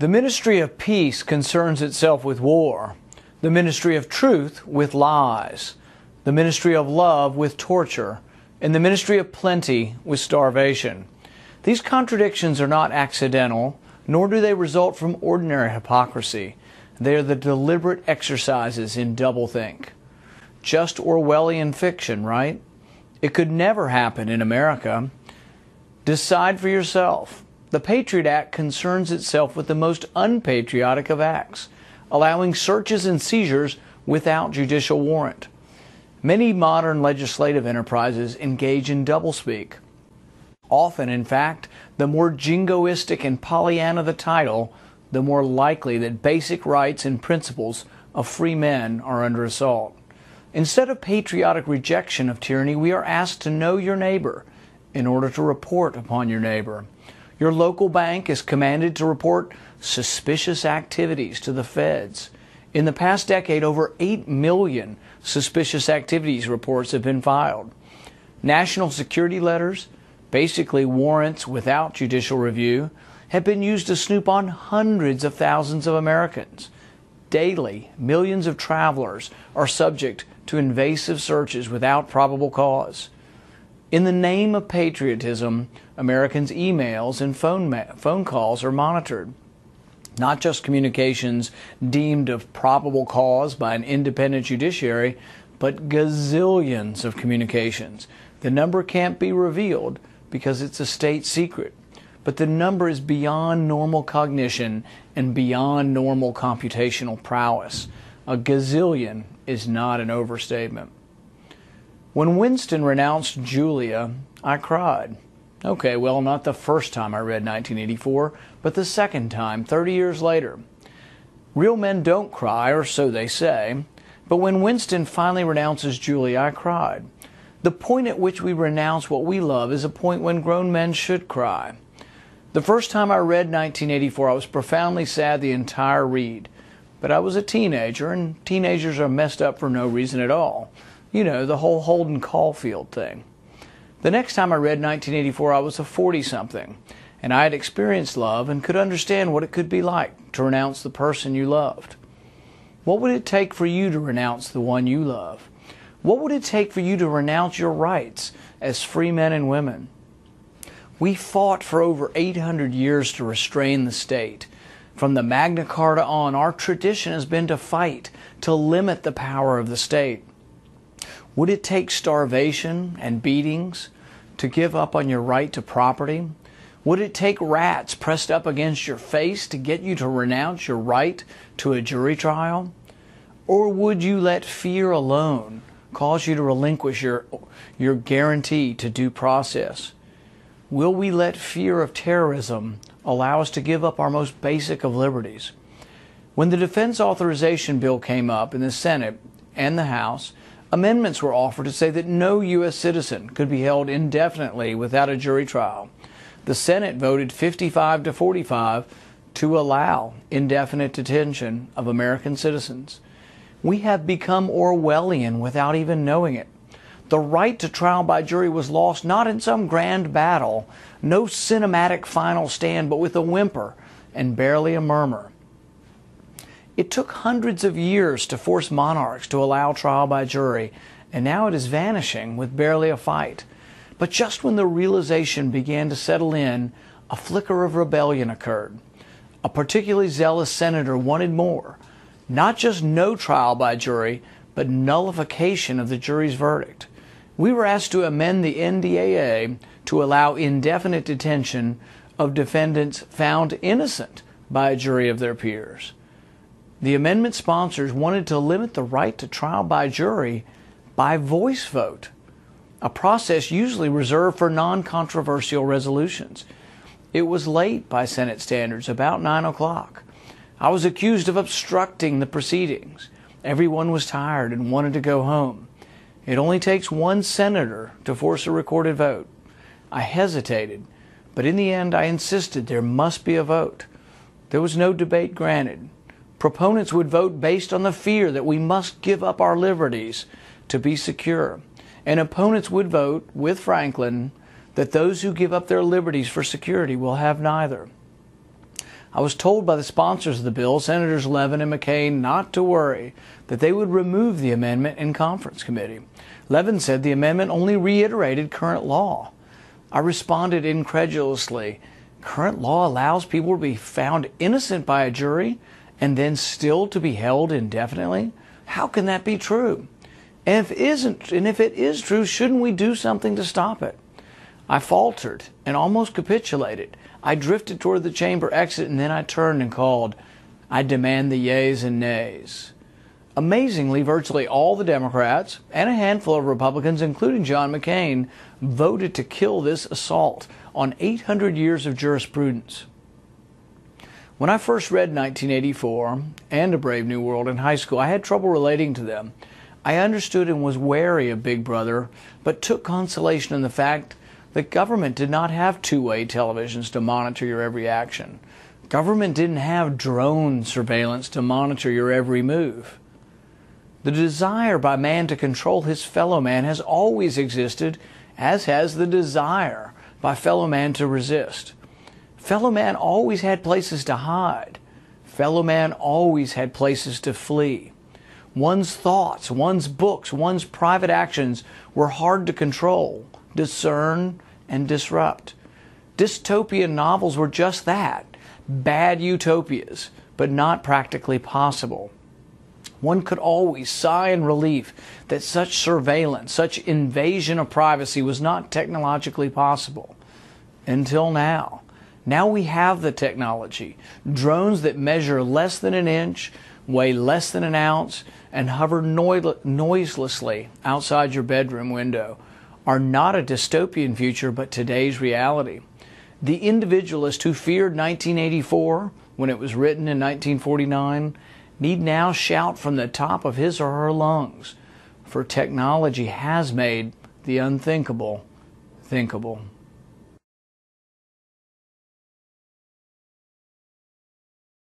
The ministry of peace concerns itself with war, the ministry of truth with lies, the ministry of love with torture, and the ministry of plenty with starvation. These contradictions are not accidental, nor do they result from ordinary hypocrisy. They are the deliberate exercises in doublethink. Just Orwellian fiction, right? It could never happen in America. Decide for yourself. The Patriot Act concerns itself with the most unpatriotic of acts, allowing searches and seizures without judicial warrant. Many modern legislative enterprises engage in doublespeak. Often, in fact, the more jingoistic and Pollyanna the title, the more likely that basic rights and principles of free men are under assault. Instead of patriotic rejection of tyranny, we are asked to know your neighbor in order to report upon your neighbor. Your local bank is commanded to report suspicious activities to the feds. In the past decade, over 8 million suspicious activities reports have been filed. National security letters, basically warrants without judicial review, have been used to snoop on hundreds of thousands of Americans. Daily, millions of travelers are subject to invasive searches without probable cause. In the name of patriotism, Americans' emails and phone calls are monitored. Not just communications deemed of probable cause by an independent judiciary, but gazillions of communications. The number can't be revealed because it's a state secret, but the number is beyond normal cognition and beyond normal computational prowess. A gazillion is not an overstatement. When Winston renounced Julia, I cried. Okay, well, not the first time I read 1984, but the second time, 30 years later. Real men don't cry, or so they say, but when Winston finally renounces Julia, I cried. The point at which we renounce what we love is a point when grown men should cry. The first time I read 1984, I was profoundly sad the entire read. But I was a teenager, and teenagers are messed up for no reason at all. You know, the whole Holden Caulfield thing. The next time I read 1984, I was a 40-something, and I had experienced love and could understand what it could be like to renounce the person you loved. What would it take for you to renounce the one you love? What would it take for you to renounce your rights as free men and women? We fought for over 800 years to restrain the state. From the Magna Carta on, our tradition has been to fight, to limit the power of the state. Would it take starvation and beatings to give up on your right to property? Would it take rats pressed up against your face to get you to renounce your right to a jury trial? Or would you let fear alone cause you to relinquish your guarantee to due process? Will we let fear of terrorism allow us to give up our most basic of liberties? When the Defense Authorization Bill came up in the Senate and the House, amendments were offered to say that no U.S. citizen could be held indefinitely without a jury trial. The Senate voted 55 to 45 to allow indefinite detention of American citizens. We have become Orwellian without even knowing it. The right to trial by jury was lost not in some grand battle, no cinematic final stand, but with a whimper and barely a murmur. It took hundreds of years to force monarchs to allow trial by jury, and now it is vanishing with barely a fight. But just when the realization began to settle in, a flicker of rebellion occurred. A particularly zealous senator wanted more, not just no trial by jury, but nullification of the jury's verdict. We were asked to amend the NDAA to allow indefinite detention of defendants found innocent by a jury of their peers. The amendment sponsors wanted to limit the right to trial by jury by voice vote, a process usually reserved for non-controversial resolutions. It was late by Senate standards, about 9 o'clock. I was accused of obstructing the proceedings. Everyone was tired and wanted to go home. It only takes one senator to force a recorded vote. I hesitated, but in the end I insisted there must be a vote. There was no debate granted. Proponents would vote based on the fear that we must give up our liberties to be secure. And opponents would vote, with Franklin, that those who give up their liberties for security will have neither. I was told by the sponsors of the bill, Senators Levin and McCain, not to worry, that they would remove the amendment in conference committee. Levin said the amendment only reiterated current law. I responded incredulously, current law allows people to be found innocent by a jury and then still to be held indefinitely? How can that be true? And if it is true, shouldn't we do something to stop it? I faltered and almost capitulated. I drifted toward the chamber exit, and then I turned and called, "I demand the yeas and nays." Amazingly, virtually all the Democrats and a handful of Republicans, including John McCain, voted to kill this assault on 800 years of jurisprudence. When I first read 1984 and A Brave New World in high school, I had trouble relating to them. I understood and was wary of Big Brother, but took consolation in the fact that government did not have two-way televisions to monitor your every action. Government didn't have drone surveillance to monitor your every move. The desire by man to control his fellow man has always existed, as has the desire by fellow man to resist. Fellow man always had places to hide. Fellow man always had places to flee. One's thoughts, one's books, one's private actions were hard to control, discern, and disrupt. Dystopian novels were just that, bad utopias, but not practically possible. One could always sigh in relief that such surveillance, such invasion of privacy was not technologically possible. Until now. Now we have the technology. Drones that measure less than an inch, weigh less than an ounce, and hover noiselessly outside your bedroom window are not a dystopian future, but today's reality. The individualist who feared 1984 when it was written in 1949 need now shout from the top of his or her lungs, for technology has made the unthinkable thinkable.